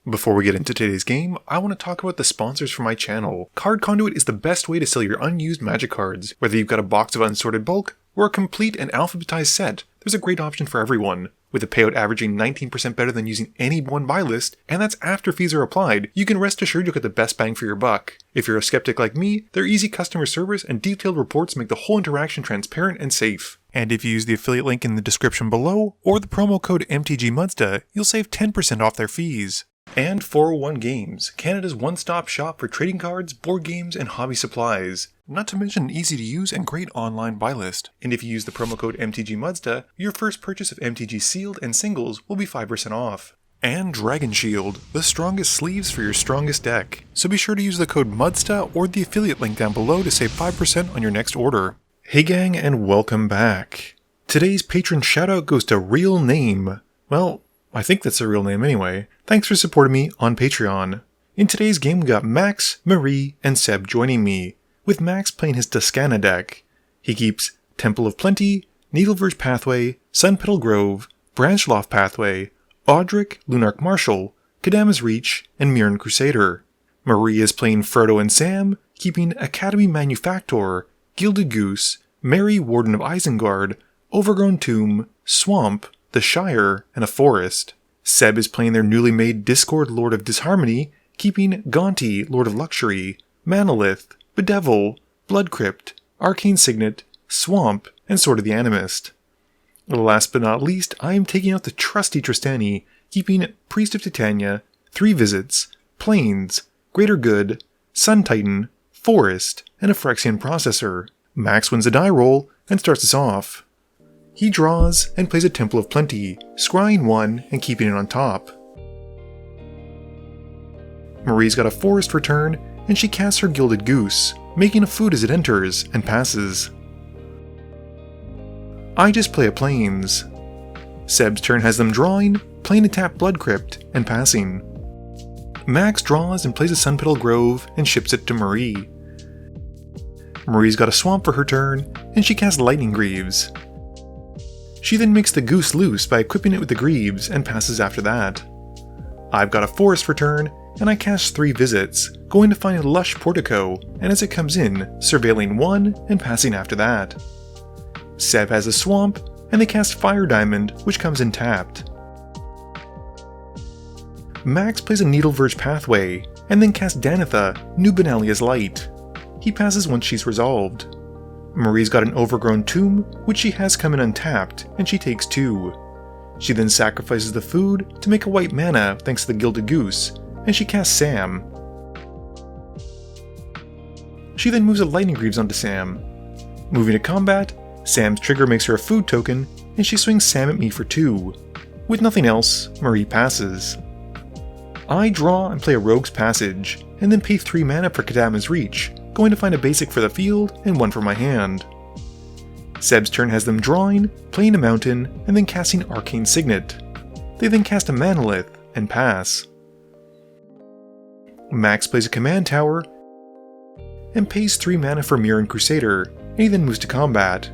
Before we get into today's game, I want to talk about the sponsors for my channel. Card Conduit is the best way to sell your unused Magic cards. Whether you've got a box of unsorted bulk, or a complete and alphabetized set, there's a great option for everyone. With a payout averaging 19% better than using any one buy list, and that's after fees are applied, you can rest assured you'll get the best bang for your buck. If you're a skeptic like me, their easy customer service and detailed reports make the whole interaction transparent and safe. And if you use the affiliate link in the description below, or the promo code MTGMUDSTA, you'll save 10% off their fees. And 401 Games, Canada's one-stop shop for trading cards, board games, and hobby supplies. Not to mention an easy to use and great online buy list. And if you use the promo code MTGMUDSTA, your first purchase of MTG sealed and singles will be 5% off. And Dragon Shield, the strongest sleeves for your strongest deck. So be sure to use the code MUDSTA or the affiliate link down below to save 5% on your next order. Hey gang, and welcome back. Today's patron shoutout goes to Real Name. Well, I think that's a real name anyway. Thanks for supporting me on Patreon. In today's game we got Max, Marie, and Seb joining me, with Max playing his Duskana deck. He keeps Temple of Plenty, Needleverge Pathway, Sunpetal Grove, Branchloft Pathway, Audric, Lunarch Marshal, Kadama's Reach, and Mirren Crusader. Marie is playing Frodo and Sam, keeping Academy Manufactor, Gilded Goose, Mary Warden of Isengard, Overgrown Tomb, Swamp, the Shire, and a Forest. Seb is playing their newly made Discord Lord of Disharmony, keeping Gaunty, Lord of Luxury, Manolith, Bedevil, Bloodcrypt, Arcane Signet, Swamp, and Sword of the Animist. Last but not least, I am taking out the trusty Trostani, keeping Priest of Titania, 3 Visits, Plains, Greater Good, Sun Titan, Forest, and a Phyrexian Processor. Max wins a die roll and starts us off. He draws and plays a Temple of Plenty, scrying 1 and keeping it on top. Marie's got a Forest for turn, and she casts her Gilded Goose, making a food as it enters, and passes. I just play a Plains. Seb's turn has them drawing, playing a tap Bloodcrypt, and passing. Max draws and plays a Sunpetal Grove and ships it to Marie. Marie's got a Swamp for her turn, and she casts Lightning Greaves. She then makes the Goose loose by equipping it with the Greaves and passes after that. I've got a Forest for turn, and I cast 3 Visits, going to find a lush Portico, and as it comes in, surveilling 1 and passing after that. Seb has a Swamp, and they cast Fire Diamond, which comes in tapped. Max plays a Needleverge Pathway, and then casts Danitha, New Benalia's Light. He passes once she's resolved. Marie's got an Overgrown Tomb, which she has come in untapped, and she takes 2. She then sacrifices the food to make a white mana thanks to the Gilded Goose, and she casts Sam. She then moves a Lightning Greaves onto Sam. Moving to combat, Sam's trigger makes her a food token, and she swings Sam at me for 2. With nothing else, Marie passes. I draw and play a Rogue's Passage, and then pay 3 mana for Kadama's Reach, going to find a basic for the field and 1 for my hand. Seb's turn has them drawing, playing a mountain, and then casting Arcane Signet. They then cast a Manolith and pass. Max plays a Command Tower and pays 3 mana for Mirren Crusader, and he then moves to combat.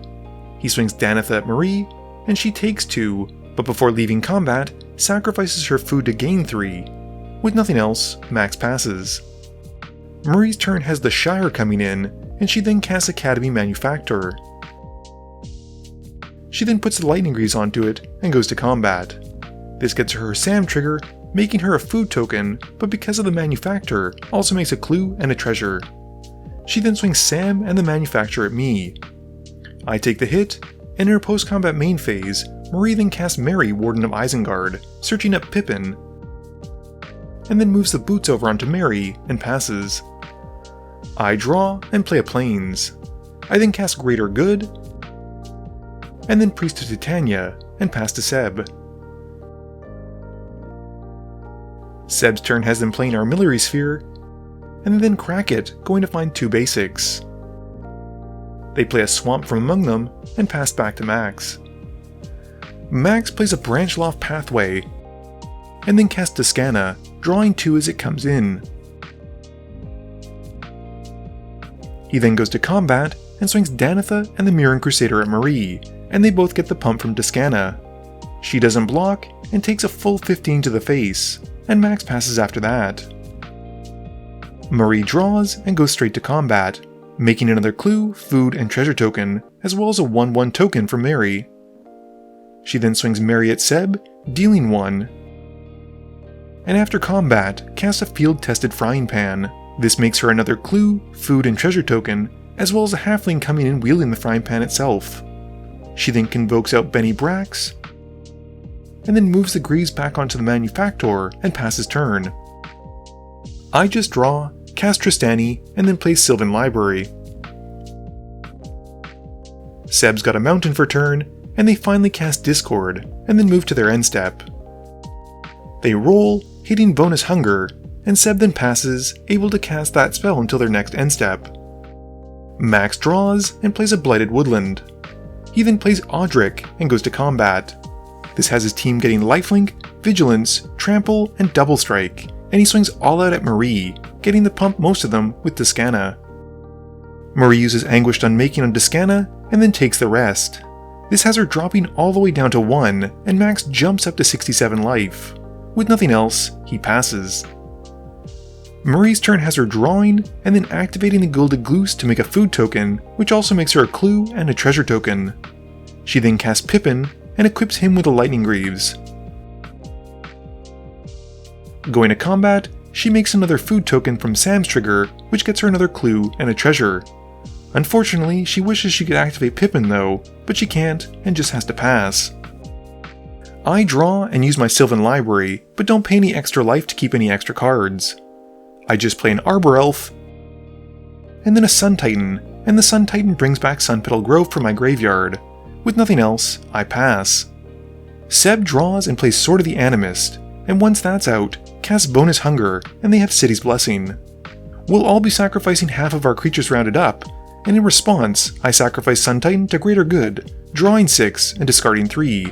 He swings Danitha at Marie, and she takes 2, but before leaving combat, sacrifices her food to gain 3. With nothing else, Max passes. Marie's turn has the Shire coming in, and she then casts Academy Manufactor. She then puts the Lightning Greaves onto it and goes to combat. This gets her Sam trigger, making her a food token, but because of the Manufactor, also makes a clue and a treasure. She then swings Sam and the Manufactor at me. I take the hit, and in her post-combat main phase, Marie then casts Mary Warden of Isengard, searching up Pippin, and then moves the boots over onto Mary and passes. I draw and play a Plains. I then cast Greater Good, and then Priest of Titania, and pass to Seb. Seb's turn has them playing Armillary Sphere, and then crack it, going to find 2 basics. They play a Swamp from among them, and pass back to Max. Max plays a Branchloft Pathway, and then casts Duskana, drawing 2 as it comes in. He then goes to combat, and swings Danitha and the Mirren Crusader at Marie, and they both get the pump from Duskana. She doesn't block, and takes a full 15 to the face. and Max passes after that. Marie draws and goes straight to combat, making another clue, food, and treasure token, as well as a 1/1 token for Mary. She then swings Mary at Seb, dealing 1. And after combat, casts a field-tested frying pan. This makes her another clue, food, and treasure token, as well as a halfling coming in wielding the frying pan itself. She then convokes out Benny Brax, and then moves the Greaves back onto the Manufactor and passes turn. I just draw, cast Trostani, and then play Sylvan Library. Seb's got a mountain for turn, and they finally cast Discord, and then move to their end step. They roll, hitting bonus Hunger, and Seb then passes, able to cast that spell until their next end step. Max draws and plays a Blighted Woodland. He then plays Audric and goes to combat. This has his team getting Lifelink, Vigilance, Trample, and Double Strike, and he swings all out at Marie, getting to pump most of them with Duskana. Marie uses Anguished Unmaking on Duskana, and then takes the rest. This has her dropping all the way down to 1, and Max jumps up to 67 life. With nothing else, he passes. Marie's turn has her drawing, and then activating the Gilded Gloose to make a food token, which also makes her a clue and a treasure token. She then casts Pippin, and equips him with a Lightning Greaves. Going to combat, she makes another food token from Sam's trigger, which gets her another clue and a treasure. Unfortunately, she wishes she could activate Pippin though, but she can't, and just has to pass. I draw and use my Sylvan Library, but don't pay any extra life to keep any extra cards. I just play an Arbor Elf, and then a Sun Titan, and the Sun Titan brings back Sunpetal Grove from my graveyard. With nothing else, I pass. Seb draws and plays Sword of the Animist, and once that's out, casts bonus Hunger, and they have City's Blessing. We'll all be sacrificing half of our creatures rounded up, and in response, I sacrifice Sun Titan to Greater Good, drawing 6 and discarding 3.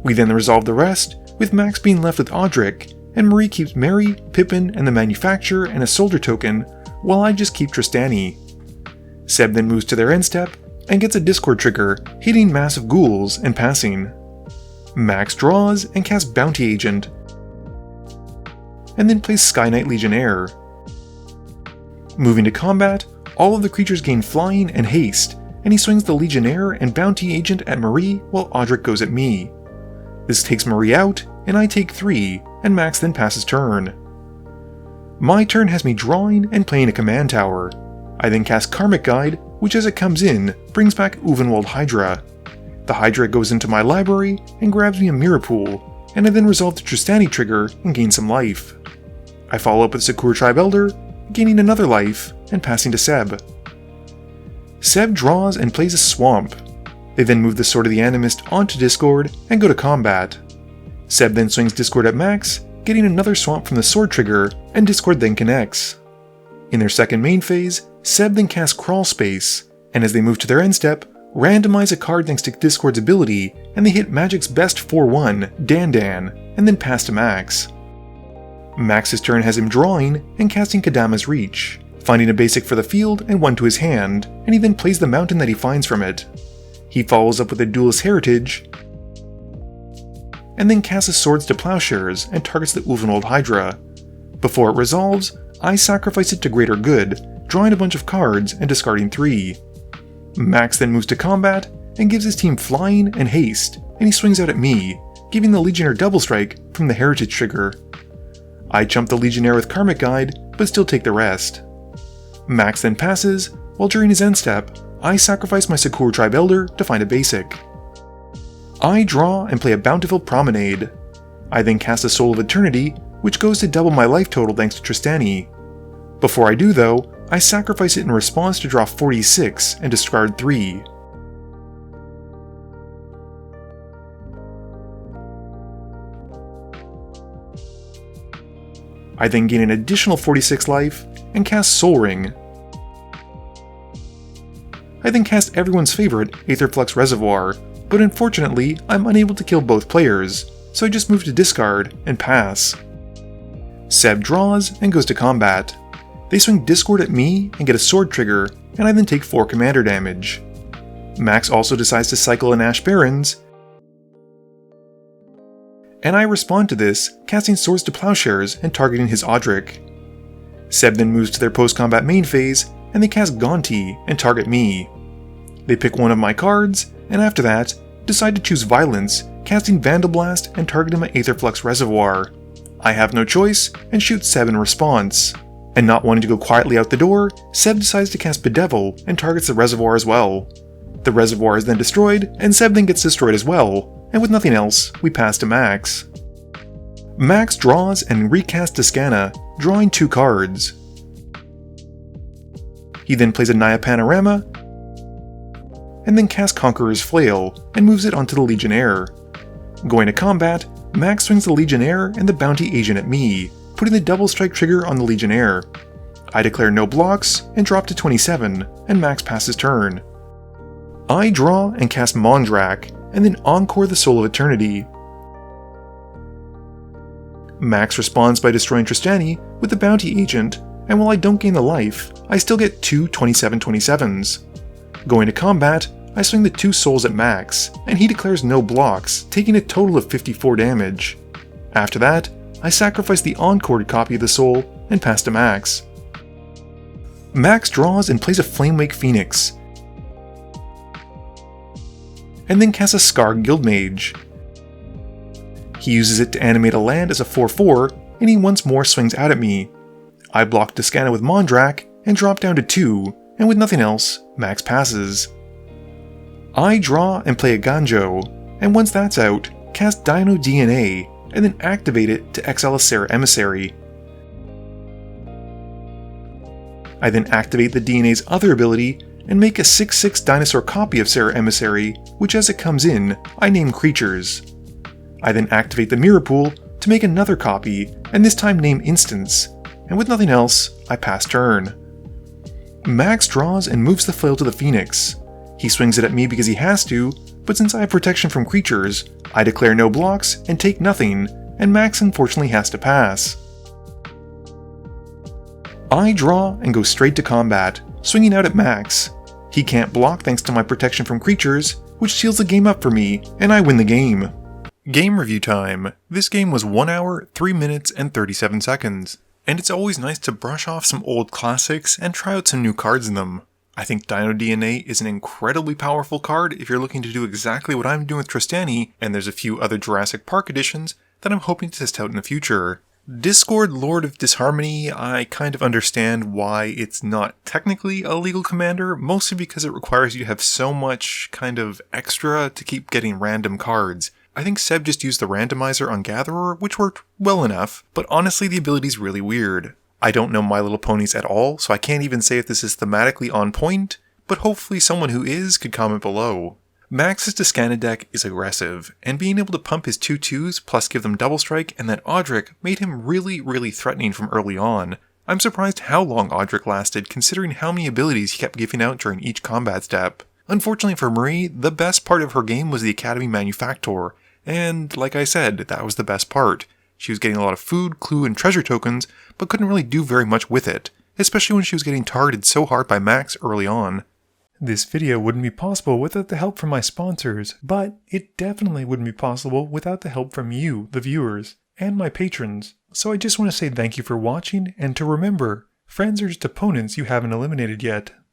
We then resolve the rest, with Max being left with Audric, and Marie keeps Mary, Pippin, and the Manufacturer and a Soldier token, while I just keep Trostani. Seb then moves to their end step, and gets a Discord trigger, hitting Massive Ghouls and passing. Max draws and casts Bounty Agent, and then plays Sky Knight Legionnaire. Moving to combat, all of the creatures gain Flying and Haste, and he swings the Legionnaire and Bounty Agent at Marie while Audric goes at me. This takes Marie out, and I take 3, and Max then passes turn. My turn has me drawing and playing a Command Tower. I then cast Karmic Guide, which as it comes in, brings back Uvenwald Hydra. The Hydra goes into my library and grabs me a Mirror Pool, and I then resolve the Trostani trigger and gain some life. I follow up with Sakura Tribe Elder, gaining another life, and passing to Seb. Seb draws and plays a Swamp. They then move the Sword of the Animist onto Discord and go to combat. Seb then swings Discord at Max, getting another Swamp from the Sword trigger, and Discord then connects. In their second main phase, Seb then casts Crawl Space, and as they move to their end step, randomize a card thanks to Discord's ability, and they hit Magic's best 4/1, Dan, and then pass to Max. Max's turn has him drawing and casting Kadama's Reach, finding a basic for the field and one to his hand, and he then plays the mountain that he finds from it. He follows up with a Duelist Heritage, and then casts his Swords to Plowshares and targets the Uvenwald Hydra. Before it resolves, I sacrifice it to Greater Good, drawing a bunch of cards and discarding 3. Max then moves to combat and gives his team Flying and Haste, and he swings out at me, giving the Legionnaire Double Strike from the Heritage trigger. I jump the Legionnaire with Karmic Guide, but still take the rest. Max then passes, while during his end step, I sacrifice my Sakura Tribe Elder to find a basic. I draw and play a Bountiful Promenade. I then cast a Soul of Eternity, which goes to double my life total thanks to Trostani. Before I do though, I sacrifice it in response to draw 46 and discard 3. I then gain an additional 46 life and cast Soul Ring. I then cast everyone's favorite Aetherflux Reservoir, but unfortunately I'm unable to kill both players, so I just move to discard and pass. Seb draws and goes to combat. They swing Discord at me and get a sword trigger, and I then take 4 commander damage. Max also decides to cycle an Ash Barrens, and I respond to this, casting Swords to Plowshares and targeting his Odric. Seb then moves to their post-combat main phase, and they cast Gaunty and target me. They pick one of my cards, and after that, decide to choose Violence, casting Vandal Blast and targeting my Aetherflux Reservoir. I have no choice, and shoot Seb in response. And not wanting to go quietly out the door, Seb decides to cast Bedevil and targets the reservoir as well. The reservoir is then destroyed, and Seb then gets destroyed as well, and with nothing else, we pass to Max. Max draws and recasts Duskana, drawing 2 cards. He then plays a Naya Panorama, and then casts Conqueror's Flail, and moves it onto the Legionnaire. Going to combat, Max swings the Legionnaire and the Bounty Agent at me, putting the double strike trigger on the Legionnaire. I declare no blocks, and drop to 27, and Max passes turn. I draw and cast Mondrak, and then Encore the Soul of Eternity. Max responds by destroying Trostani with the Bounty Agent, and while I don't gain the life, I still get 2 27/27s. Going to combat, I swing the 2 souls at Max, and he declares no blocks, taking a total of 54 damage. After that, I sacrifice the encored copy of the soul and pass to Max. Max draws and plays a Flamewake Phoenix, and then casts a Scar Guildmage. He uses it to animate a land as a 4/4, and he once more swings out at me. I block Duskana with Mondrak and drop down to 2, and with nothing else, Max passes. I draw and play a Ganjo, and once that's out, cast Dino DNA, and then activate it to exile a Serra Emissary. I then activate the DNA's other ability and make a 6/6 dinosaur copy of Serra Emissary, which as it comes in, I name creatures. I then activate the Mirror Pool to make another copy, and this time name Instance, and with nothing else, I pass turn. Max draws and moves the flail to the Phoenix. He swings it at me because he has to, but since I have protection from creatures, I declare no blocks and take nothing, and Max unfortunately has to pass. I draw and go straight to combat, swinging out at Max. He can't block thanks to my protection from creatures, which seals the game up for me, and I win the game. Game review time. This game was 1 hour, 3 minutes, and 37 seconds. And it's always nice to brush off some old classics and try out some new cards in them. I think Dino DNA is an incredibly powerful card if you're looking to do exactly what I'm doing with Trostani, and there's a few other Jurassic Park editions that I'm hoping to test out in the future. Discord Lord of Disharmony, I kind of understand why it's not technically a legal commander, mostly because it requires you to have so much kind of extra to keep getting random cards. I think Seb just used the randomizer on Gatherer, which worked well enough, but honestly the ability's really weird. I don't know My Little Ponies at all, so I can't even say if this is thematically on point, but hopefully someone who is could comment below. Max's Duskana deck is aggressive, and being able to pump his 2/2s plus give them double strike and that Odric made him really threatening from early on. I'm surprised how long Odric lasted considering how many abilities he kept giving out during each combat step. Unfortunately for Marie, the best part of her game was the Academy Manufactor, and like I said, that was the best part. She was getting a lot of food, clue, and treasure tokens, but couldn't really do very much with it, especially when she was getting targeted so hard by Max early on. This video wouldn't be possible without the help from my sponsors, but it definitely wouldn't be possible without the help from you, the viewers, and my patrons. So I just want to say thank you for watching, and to remember, friends are just opponents you haven't eliminated yet.